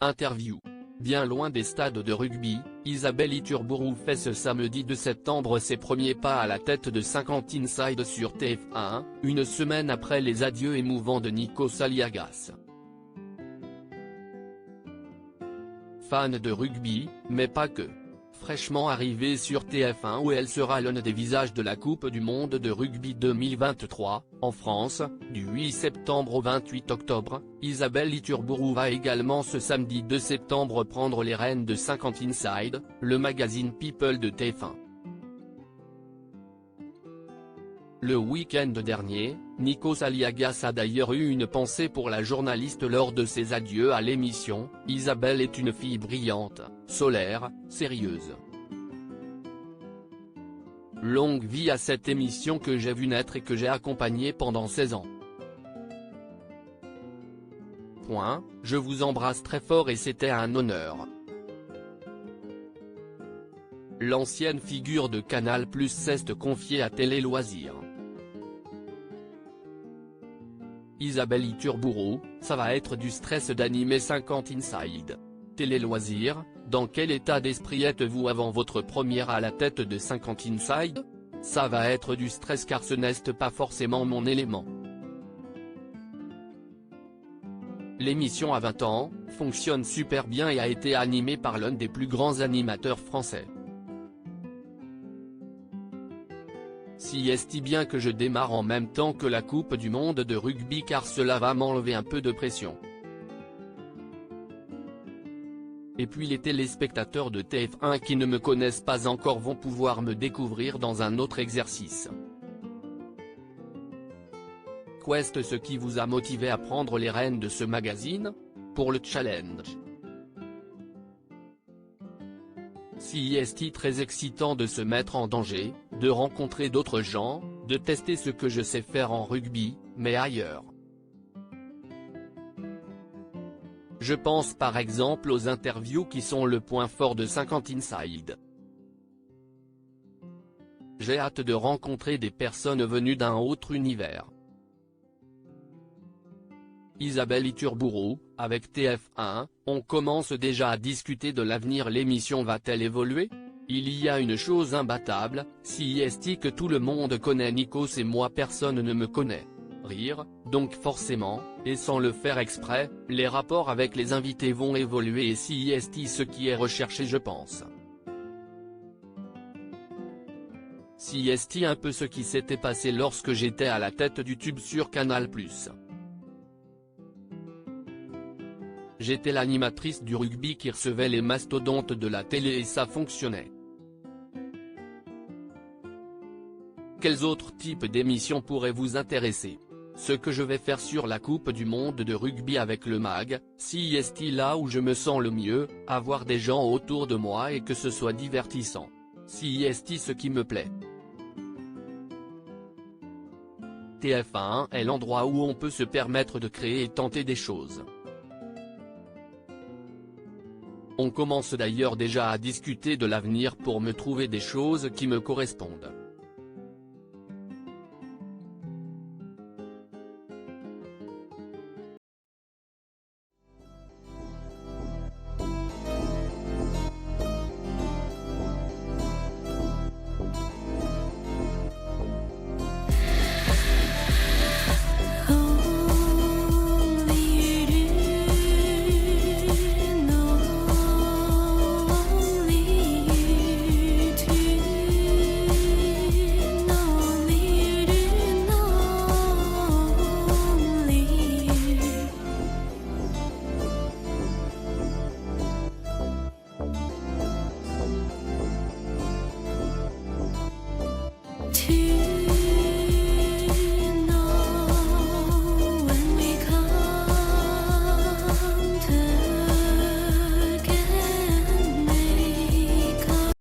Interview. Bien loin des stades de rugby, Isabelle Iturburu fait ce samedi 2 septembre ses premiers pas à la tête de 50 Inside sur TF1, une semaine après les adieux émouvants de Nikos Aliagas. Fan de rugby, mais pas que. Fraîchement arrivée sur TF1 où elle sera l'un des visages de la Coupe du Monde de rugby 2023, en France, du 8 septembre au 28 octobre, Isabelle Iturburu va également ce samedi 2 septembre prendre les rênes de 50 Inside, le magazine People de TF1. Le week-end dernier, Nikos Aliagas a d'ailleurs eu une pensée pour la journaliste lors de ses adieux à l'émission. Isabelle est une fille brillante, solaire, sérieuse. Longue vie à cette émission que j'ai vue naître et que j'ai accompagnée pendant 16 ans. Je vous embrasse très fort et c'était un honneur. L'ancienne figure de Canal+ s'est confiée à Télé Loisirs. Isabelle Iturburu, ça va être du stress d'animer 50 Inside. Télé Loisirs, dans quel état d'esprit êtes-vous avant votre première à la tête de 50 Inside? Ça va être du stress car ce n'est pas forcément mon élément. L'émission a 20 ans, fonctionne super bien et a été animée par l'un des plus grands animateurs français. Si est bien que je démarre en même temps que la Coupe du Monde de rugby car cela va m'enlever un peu de pression. Et puis les téléspectateurs de TF1 qui ne me connaissent pas encore vont pouvoir me découvrir dans un autre exercice. Qu'est ce qui vous a motivé à prendre les rênes de ce magazine? Pour le challenge. Si est très excitant de se mettre en danger, de rencontrer d'autres gens, de tester ce que je sais faire en rugby, mais ailleurs. Je pense par exemple aux interviews qui sont le point fort de 50 Inside. J'ai hâte de rencontrer des personnes venues d'un autre univers. Isabelle Iturburu, avec TF1, on commence déjà à discuter de l'avenir. L'émission va-t-elle évoluer? Il y a une chose imbattable, si est que tout le monde connaît Nikos et moi personne ne me connaît. Rire, donc forcément, et sans le faire exprès, les rapports avec les invités vont évoluer et si est ce qui est recherché je pense. Si est un peu ce qui s'était passé lorsque j'étais à la tête du tube sur Canal+. J'étais l'animatrice du rugby qui recevait les mastodontes de la télé et ça fonctionnait. Quels autres types d'émissions pourraient vous intéresser? Ce que je vais faire sur la Coupe du Monde de rugby avec le mag, si est là où je me sens le mieux, avoir des gens autour de moi et que ce soit divertissant. Si est ce qui me plaît. TF1 est l'endroit où on peut se permettre de créer et tenter des choses. On commence d'ailleurs déjà à discuter de l'avenir pour me trouver des choses qui me correspondent.